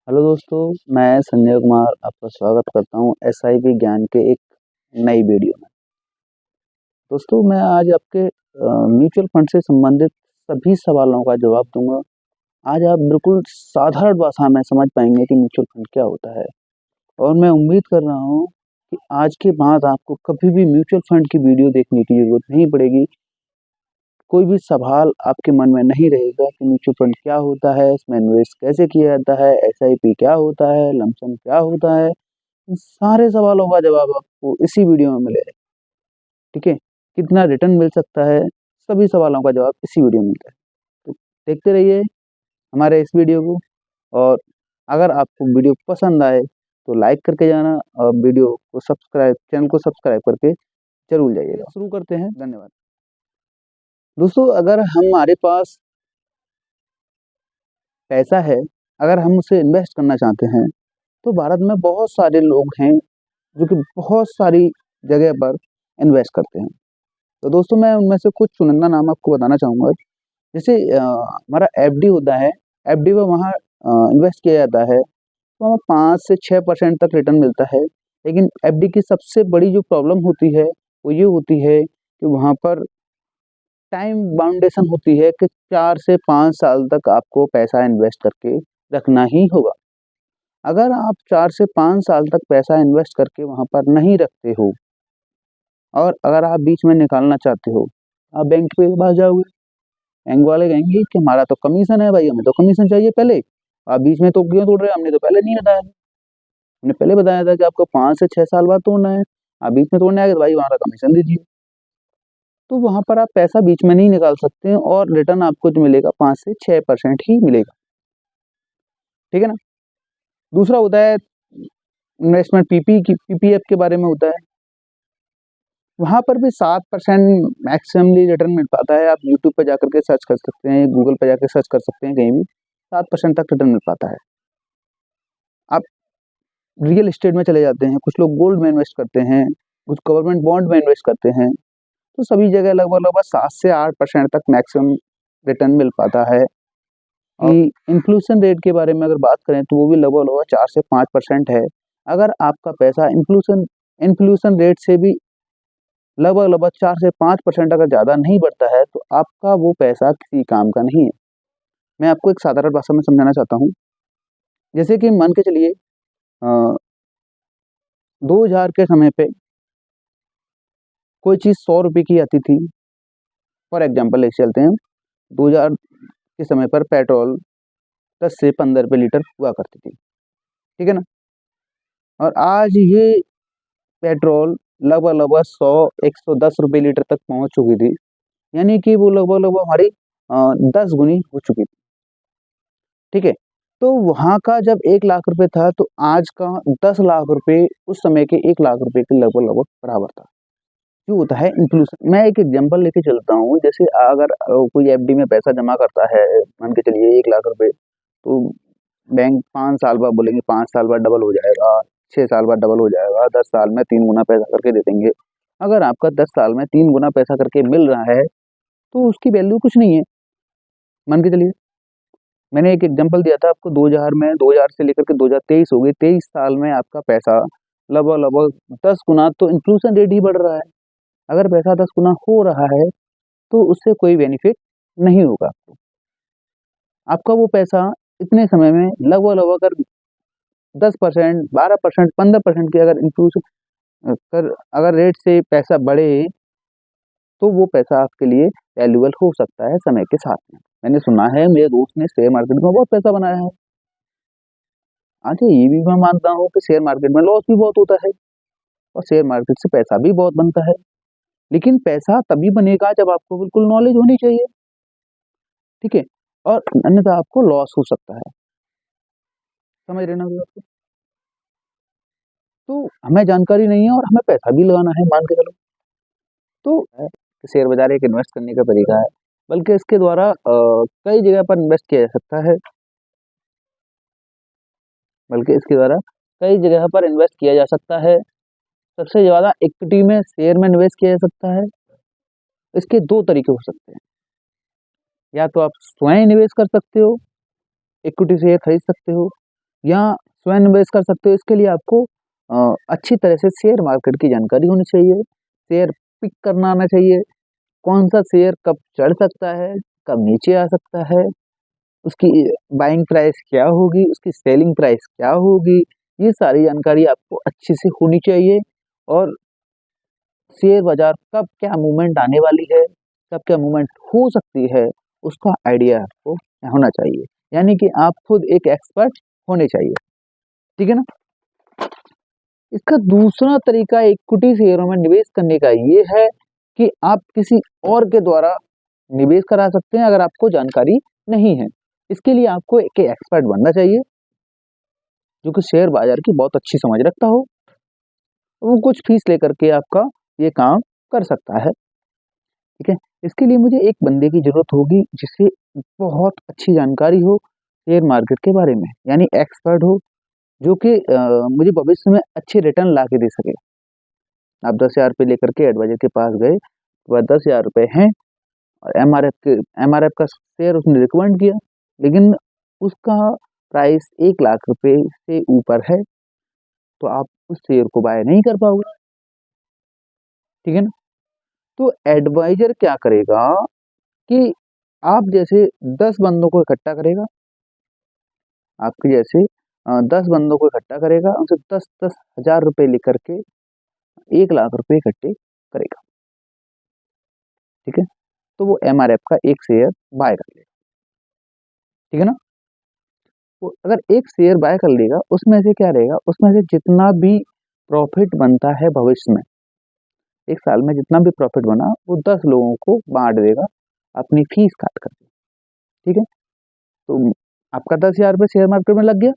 Hello दोस्तों, मैं संजय कुमार आपका स्वागत करता हूँ एसआईपी ज्ञान के एक नई वीडियो में। दोस्तों, मैं आज आपके म्यूचुअल फंड से संबंधित सभी सवालों का जवाब दूंगा। आज आप बिल्कुल साधारण भाषा में समझ पाएंगे कि म्यूचुअल फंड क्या होता है। और मैं उम्मीद कर रहा हूँ कि आज के बाद आपको कभी भी म्यूचुअल फंड की वीडियो देखने की जरूरत नहीं पड़ेगी। कोई भी सवाल आपके मन में नहीं रहेगा कि म्यूचुअल फंड क्या होता है, इसमें इन्वेस्ट कैसे किया जाता है, एसआईपी क्या होता है, लमसम क्या होता है। इन सारे सवालों का जवाब आपको इसी वीडियो में मिलेगा। ठीक है, कितना रिटर्न मिल सकता है, सभी सवालों का जवाब इसी वीडियो में मिलता है। तो देखते रहिए हमारे इस वीडियो को। और अगर आपको वीडियो पसंद आए तो लाइक करके जाना और वीडियो को चैनल को सब्सक्राइब करके जरूर जाइएगा। शुरू करते हैं। धन्यवाद। दोस्तों, अगर हमारे पास पैसा है, अगर हम उसे इन्वेस्ट करना चाहते हैं, तो भारत में बहुत सारे लोग हैं जो कि बहुत सारी जगह पर इन्वेस्ट करते हैं। तो दोस्तों, मैं उनमें से कुछ चुनिंदा नाम आपको बताना चाहूँगा। जैसे हमारा एफडी होता है, एफडी में वहाँ इन्वेस्ट किया जाता है तो वहाँ 5 से 6% तक रिटर्न मिलता है। लेकिन एफडी की सबसे बड़ी जो प्रॉब्लम होती है वो ये होती है कि वहाँ पर टाइम बाउंडेशन होती है कि 4 से 5 साल तक आपको पैसा इन्वेस्ट करके रखना ही होगा। अगर आप 4 से 5 साल तक पैसा इन्वेस्ट करके वहाँ पर नहीं रखते हो और अगर आप बीच में निकालना चाहते हो, आप बैंक के पास जाओगे, बैंक वाले कहेंगे कि हमारा तो कमीशन है भाई, हमें तो कमीशन चाहिए पहले। आप बीच में तो क्यों तोड़ रहे हो? हमने तो पहले नहीं बताया था। हमने पहले बताया था कि आपको 5 से 6 साल बाद तोड़ना है। आप बीच में तोड़ने आ गए तो भाई हमारा कमीशन दीजिए। तो वहाँ पर आप पैसा बीच में नहीं निकाल सकते हैं और रिटर्न आपको जो मिलेगा 5 से 6% ही मिलेगा। ठीक है ना? दूसरा होता है इन्वेस्टमेंट पीपीएफ के बारे में होता है। वहाँ पर भी 7% मैक्सिममली रिटर्न मिल पाता है। आप यूट्यूब पे जाकर के सर्च कर सकते हैं, गूगल पे जाकर सर्च कर सकते हैं, कहीं भी 7% तक रिटर्न मिल पाता है। आप रियल एस्टेट में चले जाते हैं, कुछ लोग गोल्ड में इन्वेस्ट करते हैं, कुछ गवर्नमेंट बॉन्ड में इन्वेस्ट करते हैं। तो सभी जगह लगभग 7 से 8% तक मैक्सिमम रिटर्न मिल पाता है। और इन्फ्लेशन रेट के बारे में अगर बात करें तो वो भी लगभग 4 से 5% है। अगर आपका पैसा इन्फ्लेशन रेट से भी लगभग 4 से 5% अगर ज़्यादा नहीं बढ़ता है तो आपका वो पैसा किसी काम का नहीं है। मैं आपको एक साधारण भाषा में समझाना चाहता हूँ। जैसे कि मान के चलिए 2000 के समय पे कोई चीज़ 100 रुपये की आती थी। फॉर एग्जांपल लेके चलते हैं, 2000 के समय पर पेट्रोल 10 से 15 रुपये लीटर हुआ करती थी। ठीक है ना? और आज ये पेट्रोल लगभग 100-110 रुपये लीटर तक पहुँच चुकी थी। यानी कि वो लगभग हमारी 10 गुनी हो चुकी थी। ठीक है? तो वहाँ का जब 1 लाख रुपए था तो आज का 10 लाख रुपए उस समय के 1 लाख रुपए के लगभग बराबर था। जो होता है इन्फ्लेशन। मैं एक एग्जांपल लेके चलता हूँ। जैसे अगर कोई एफडी में पैसा जमा करता है, मान के चलिए 1 लाख रुपए, तो बैंक 5 साल बाद बोलेंगे 5 साल बाद डबल हो जाएगा, 6 साल बाद डबल हो जाएगा, 10 साल में 3 गुना पैसा करके दे देंगे। अगर आपका 10 साल में 3 गुना पैसा करके मिल रहा है तो उसकी वैल्यू कुछ नहीं है। मान के चलिए मैंने एक एग्जांपल दिया था आपको 2000 से लेकर के 2023 हो गई, 23 साल में आपका पैसा लगभग 10 गुना। तो इन्फ्लेशन रेट ही बढ़ रहा है। अगर पैसा 10 गुना हो रहा है तो उससे कोई बेनिफिट नहीं होगा आपको। आपका वो पैसा इतने समय में लगभग अगर 10%, 12%, 15% की अगर इन्फ्लेशन अगर रेट से पैसा बढ़े तो वो पैसा आपके लिए वैल्यूएबल हो सकता है समय के साथ में। मैंने सुना है मेरे दोस्त ने शेयर मार्केट में बहुत पैसा बनाया है। अच्छा, ये भी मैं मानता हूँ कि शेयर मार्केट में लॉस भी बहुत होता है और शेयर मार्केट से पैसा भी बहुत बनता है। लेकिन पैसा तभी बनेगा जब आपको बिल्कुल नॉलेज होनी चाहिए। ठीक है? और अन्यथा आपको लॉस हो सकता है। समझ रहे ना मेरी बात को? तो हमें जानकारी नहीं है और हमें पैसा भी लगाना है, मान के चलो। तो शेयर बाजार एक इन्वेस्ट करने का तरीका है, बल्कि इसके द्वारा कई जगह पर इन्वेस्ट किया जा सकता है। बल्कि इसके द्वारा कई जगह पर इन्वेस्ट किया जा सकता है। सबसे ज़्यादा इक्विटी में, शेयर में इन्वेस्ट किया जा सकता है। इसके 2 तरीके हो सकते हैं। या तो आप स्वयं निवेश कर सकते हो, इक्विटी शेयर खरीद सकते हो, या स्वयं निवेश कर सकते हो। इसके लिए आपको अच्छी तरह से शेयर मार्केट की जानकारी होनी चाहिए, शेयर पिक करना आना चाहिए, कौन-सा शेयर कब चढ़ सकता है, कब नीचे आ सकता है, उसकी बाइंग प्राइस क्या होगी, उसकी सेलिंग प्राइस क्या होगी, ये सारी जानकारी आपको अच्छे से होनी चाहिए। और शेयर बाज़ार कब क्या मूवमेंट आने वाली है, कब क्या मूवमेंट हो सकती है, उसका आइडिया आपको होना चाहिए। यानी कि आप खुद एक एक्सपर्ट होने चाहिए, ठीक है ना? इसका दूसरा तरीका इक्विटी शेयरों में निवेश करने का ये है कि आप किसी और के द्वारा निवेश करा सकते हैं अगर आपको जानकारी नहीं है। इसके लिए आपको एक एक्सपर्ट बनना चाहिए, जो कि शेयर बाज़ार की बहुत अच्छी समझ रखता हो। वो कुछ फीस लेकर के आपका ये काम कर सकता है, ठीक है? इसके लिए मुझे एक बंदे की ज़रूरत होगी जिसे बहुत अच्छी जानकारी हो शेयर मार्केट के बारे में, यानी एक्सपर्ट हो, जो कि मुझे भविष्य में अच्छे रिटर्न ला के दे सके। आप 10,000 रुपए लेकर के एडवाइज़र के पास गए, वह 10,000 रुपए हैं और एमआरएफ का शेयर उसने रिकमेंड किया, लेकिन उसका प्राइस 1 लाख रुपए से ऊपर है, तो आप उस शेयर को बाय नहीं कर पाओगे, ठीक है ना? तो एडवाइज़र क्या करेगा कि आप जैसे 10 बंदों को इकट्ठा करेगा, आपके जैसे 10 बंदों को इकट्ठा करेगा, उनसे 10-10 हज़ार रुपए लेकर के 1 लाख रुपए इकट्ठे करेगा, ठीक है? तो वो एमआरएफ का एक शेयर बाय कर लेगा, ठीक है ना? वो अगर एक शेयर बाय कर लेगा, उसमें से क्या रहेगा, उसमें से जितना भी प्रॉफ़िट बनता है भविष्य में, 1 साल में जितना भी प्रॉफ़िट बना, वो 10 लोगों को बाँट देगा, अपनी फीस काट कर के, ठीक है? तो आपका 10,000 रुपए शेयर मार्केट में लग गया।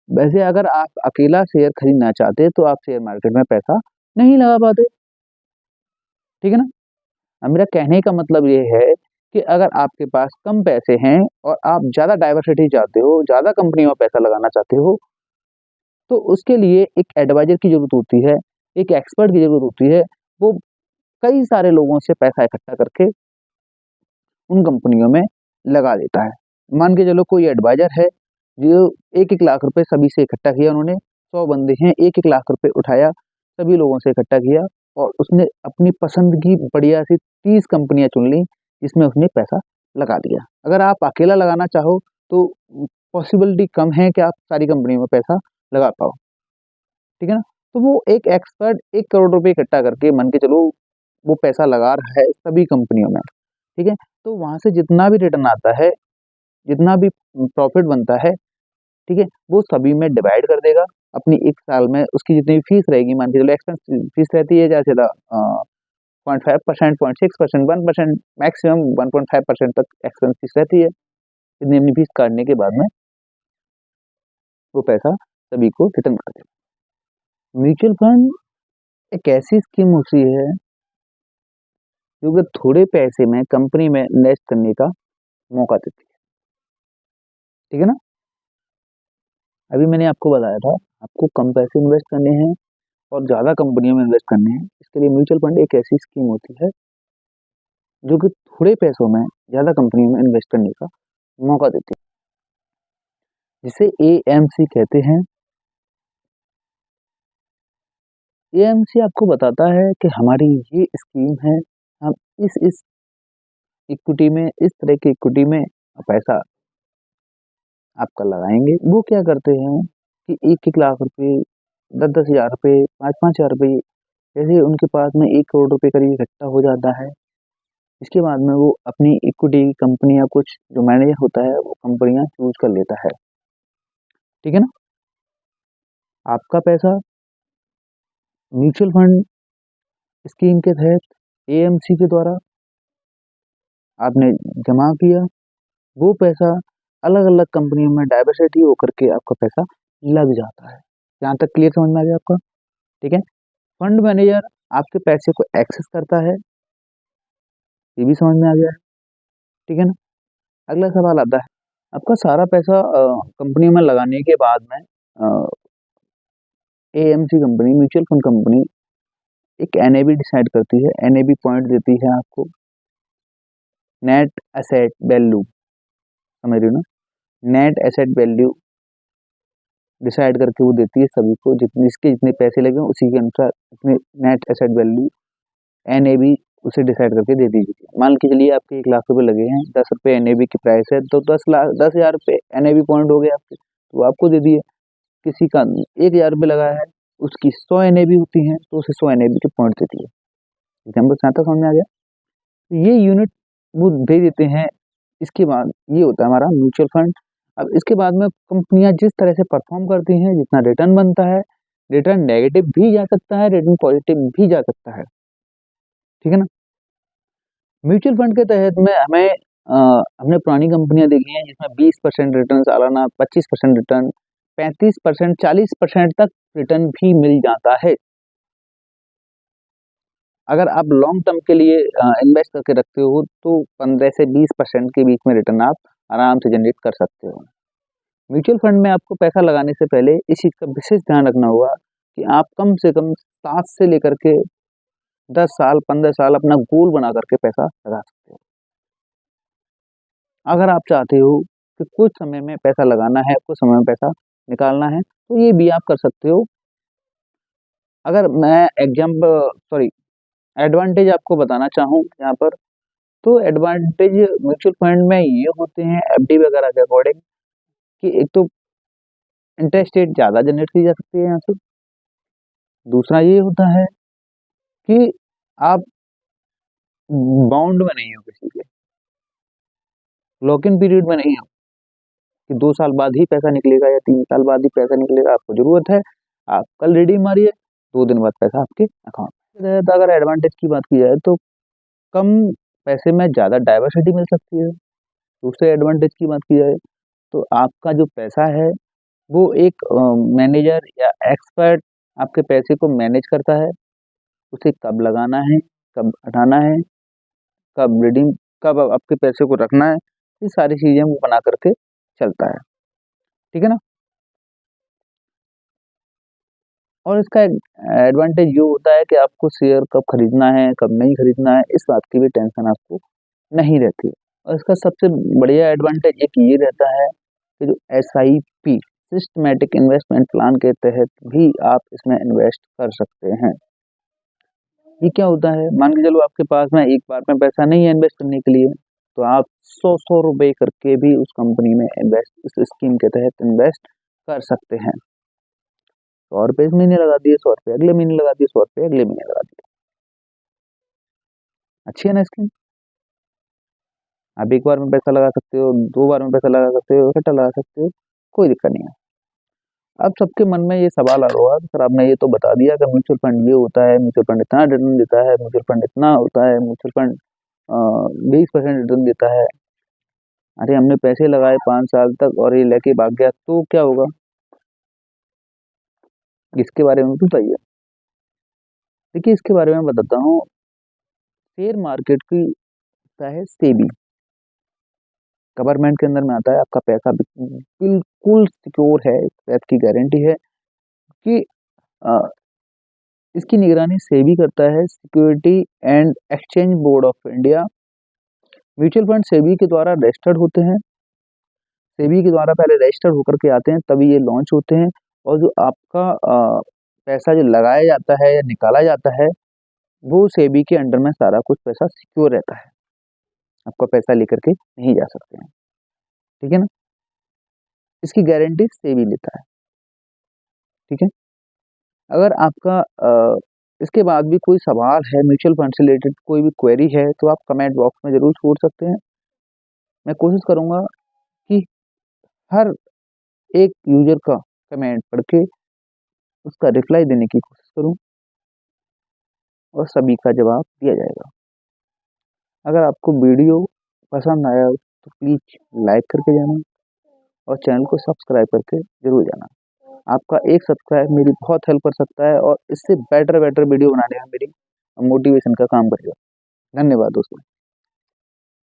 वैसे अगर आप अकेला शेयर खरीदना चाहते, तो आप शेयर मार्केट में पैसा नहीं लगा पाते, ठीक है ना? अब मेरा कहने का मतलब ये है कि अगर आपके पास कम पैसे हैं और आप ज़्यादा डाइवर्सिटी चाहते हो, ज़्यादा कंपनियों में पैसा लगाना चाहते हो, तो उसके लिए एक एडवाइज़र की ज़रूरत होती है, एक एक्सपर्ट की ज़रूरत होती है। वो कई सारे लोगों से पैसा इकट्ठा करके उन कंपनियों में लगा देता है। मान के चलो कोई एडवाइज़र है, जो 1-1 लाख रुपए सभी से इकट्ठा किया उन्होंने, 100 बंदे हैं, 1-1 लाख रुपए उठाया, सभी लोगों से इकट्ठा किया और उसने अपनी पसंद की बढ़िया सी 30 कंपनियाँ चुन ली, जिसमें उसने पैसा लगा दिया। अगर आप अकेला लगाना चाहो, तो पॉसिबिलिटी कम है कि आप सारी कंपनियों में पैसा लगा पाओ, ठीक है ना? तो वो एक एक्सपर्ट 1 करोड़ रुपए इकट्ठा करके मान के चलो, वो पैसा लगा रहा है सभी कंपनियों में, ठीक है? तो वहाँ से जितना भी रिटर्न आता है, जितना भी प्रॉफ़िट बनता है, ठीक है? वो सभी में डिवाइड कर देगा। अपनी 1 साल में उसकी जितनी फीस रहेगी, मान के चलो एक्सपेंस फीस रहती है ज़्यादा से ज़्यादा 0.5%, 0.6%, 1% मैक्सिमम 1.5% तक एक्सपेंस फीस रहती है। इतनी अपनी फीस काटने के बाद में वो पैसा सभी को रिटर्न कर देगा। म्यूचुअल फंड एक ऐसी स्कीम होती है, जो कि थोड़े पैसे में कंपनी में इन्वेस्ट करने का मौका देती है, ठीक है ना? अभी मैंने आपको बताया था, आपको कम पैसे इन्वेस्ट करने हैं और ज़्यादा कंपनियों में इन्वेस्ट करने हैं। इसके लिए म्यूचुअल फंड एक ऐसी स्कीम होती है, जो कि थोड़े पैसों में ज़्यादा कंपनियों में इन्वेस्ट करने का मौका देती है, जिसे एएमसी कहते हैं। एएमसी आपको बताता है कि हमारी ये स्कीम है, हम इस इक्विटी में, इस तरह की इक्विटी में पैसा आपका लगाएँगे। वो क्या करते हैं कि 1-1 लाख रुपए, 10-10 हज़ार रुपए, 5-5 हज़ार रुपए, जैसे उनके पास में 1 करोड़ रुपए करीब इकट्ठा हो जाता है, इसके बाद में वो अपनी इक्विटी कंपनी या कुछ जो मैनेजर होता है, वो कंपनियाँ चूज़ कर लेता है, ठीक है ना? आपका पैसा म्यूचुअल फंड स्कीम के तहत एएमसी के द्वारा आपने जमा किया, वो पैसा अलग-अलग कंपनियों में डाइवर्सिटी होकर के आपका पैसा लग जाता है। यहाँ तक क्लियर समझ में आ गया आपका? ठीक है? फंड मैनेजर आपके पैसे को एक्सेस करता है, ये भी समझ में आ गया है, ठीक है ना? अगला सवाल आता है, आपका सारा पैसा कंपनी में लगाने के बाद में AMC company, mutual fund company एक एनएवी डिसाइड करती है, एनएवी पॉइंट देती है आपको, नेट एसेट वैल्यू, समझ रहे हो ना? नेट एसेट वैल्यू डिसाइड करके वो देती है सभी को, जिसके जितने पैसे लगे उसी के अनुसार अपने नेट एसेट वैल्यू NAV उसे डिसाइड करके दे दीजिए। मान के चलिए आपके 1,00,000 रुपये लगे हैं, 10 रुपये NAV की प्राइस है, तो 10,000 रुपये NAV पॉइंट हो गए आपके, तो आपको दे दिए। किसी का 1,000 रुपये लगा है, उसकी 100 NAV होती हैं, तो उसे 100 NAV के पॉइंट दे दिए। एग्जाम्पल यहाँ तक समझ में आ गया। ये यूनिट वो दे देते हैं। इसके बाद ये होता है हमारा म्यूचुअल फंड। अब इसके बाद में कंपनियां जिस तरह से परफॉर्म करती हैं, जितना रिटर्न बनता है, रिटर्न नेगेटिव भी जा सकता है, रिटर्न पॉजिटिव भी जा सकता है, ठीक है ना। म्यूचुअल फंड के तहत में हमें हमने पुरानी कंपनियां देखी हैं जिसमें 20% रिटर्न सालाना, 25% रिटर्न, 35%, 40% तक रिटर्न भी मिल जाता है। अगर आप लॉन्ग टर्म के लिए इन्वेस्ट करके रखते हो तो 15 से 20% के बीच में रिटर्न आप आराम से जनरेट कर सकते हो। म्यूचुअल फंड में आपको पैसा लगाने से पहले इस चीज़ का विशेष ध्यान रखना होगा कि आप कम से कम 7 से लेकर के 10 साल, 15 साल अपना गोल बना करके पैसा लगा सकते हो। अगर आप चाहते हो कि कुछ समय में पैसा लगाना है, कुछ समय में पैसा निकालना है, तो ये भी आप कर सकते हो। अगर मैं एडवांटेज आपको बताना चाहूँ यहाँ पर, तो एडवांटेज म्यूचुअल फंड में ये होते हैं FD वगैरह के अकॉर्डिंग कि एक तो इंटरेस्ट रेट ज़्यादा जनरेट की जा सकती है यहाँ से। दूसरा ये होता है कि आप बाउंड में नहीं हो किसी के, लॉक इन पीरियड में नहीं हो कि 2 साल बाद ही पैसा निकलेगा या 3 साल बाद ही पैसा निकलेगा। आपको ज़रूरत है, आप कल रिडीम मारिए, 2 दिन बाद पैसा आपके अकाउंट में। तो अगर एडवांटेज की बात की जाए तो कम पैसे में ज़्यादा डाइवर्सिटी मिल सकती है। दूसरे एडवांटेज की बात की जाए तो आपका जो पैसा है वो एक मैनेजर या एक्सपर्ट आपके पैसे को मैनेज करता है। उसे कब लगाना है, कब हटाना है, कब रिडीम, कब आपके पैसे को रखना है, ये सारी चीज़ें वो बना करके चलता है, ठीक है ना। और इसका एडवांटेज ये होता है कि आपको शेयर कब खरीदना है, कब नहीं खरीदना है, इस बात की भी टेंशन आपको नहीं रहती। और इसका सबसे बढ़िया एडवांटेज एक ये रहता है कि जो SIP सिस्टमैटिक इन्वेस्टमेंट प्लान के तहत भी आप इसमें इन्वेस्ट कर सकते हैं। ये क्या होता है, मान के चलो आपके पास में एक बार में पैसा नहीं है इन्वेस्ट करने के लिए, तो आप 100 रुपये करके भी उस कंपनी में इन्वेस्ट, इस स्कीम के तहत इन्वेस्ट कर सकते हैं। 100 रुपये इस महीने लगा दिए, 100 रुपये अगले महीने लगा दिए, 100 रुपये अगले महीने लगा दिए। अच्छी है ना स्कीम। आप एक बार में पैसा लगा सकते हो, 2 बार में पैसा लगा सकते हो, इकट्ठा लगा सकते हो, कोई दिक्कत नहीं है। अब सबके मन में ये सवाल आ रहा होगा, सर आपने ये तो बता दिया कि म्यूचुअल फंड ये होता है, म्यूचुअल फंड इतना रिटर्न देता है, म्यूचुअल फंड इतना होता है, म्यूचुअल फंड 20% रिटर्न देता है। अरे हमने पैसे लगाए 5 साल तक और ये लेके भाग गया तो क्या होगा? इसके बारे में बताइए। देखिए इसके बारे में बताता हूँ। शेयर मार्केट की होता है सेबी, गवर्नमेंट के अंदर में आता है। आपका पैसा बिल्कुल सिक्योर है, इस बात की गारंटी है कि इसकी निगरानी सेबी करता है, security and exchange board of India. Mutual fund SEBI के द्वारा रजिस्टर्ड होते हैं, सेबी के द्वारा पहले रजिस्टर्ड होकर के आते हैं, तभी ये लॉन्च होते हैं। और जो आपका पैसा जो लगाया जाता है या निकाला जाता है, वो सेबी के अंडर में सारा कुछ पैसा सिक्योर रहता है, आपका पैसा लेकर के नहीं जा सकते हैं, ठीक है ना। इसकी गारंटी सेबी लेता है, ठीक है। अगर आपका इसके बाद भी कोई सवाल है म्यूचुअल फंड से रिलेटेड, कोई भी क्वेरी है, तो आप कमेंट बॉक्स में ज़रूर छोड़ सकते हैं। मैं कोशिश करूँगा कि हर एक यूज़र का कमेंट पढ़ के उसका रिप्लाई देने की कोशिश करूँ और सभी का जवाब दिया जाएगा। अगर आपको वीडियो पसंद आया तो प्लीज़ लाइक करके जाना और चैनल को सब्सक्राइब करके ज़रूर जाना। आपका एक सब्सक्राइब मेरी बहुत हेल्प कर सकता है और इससे बेटर वीडियो बनाने में मेरी मोटिवेशन का काम करेगा। धन्यवाद दोस्तों।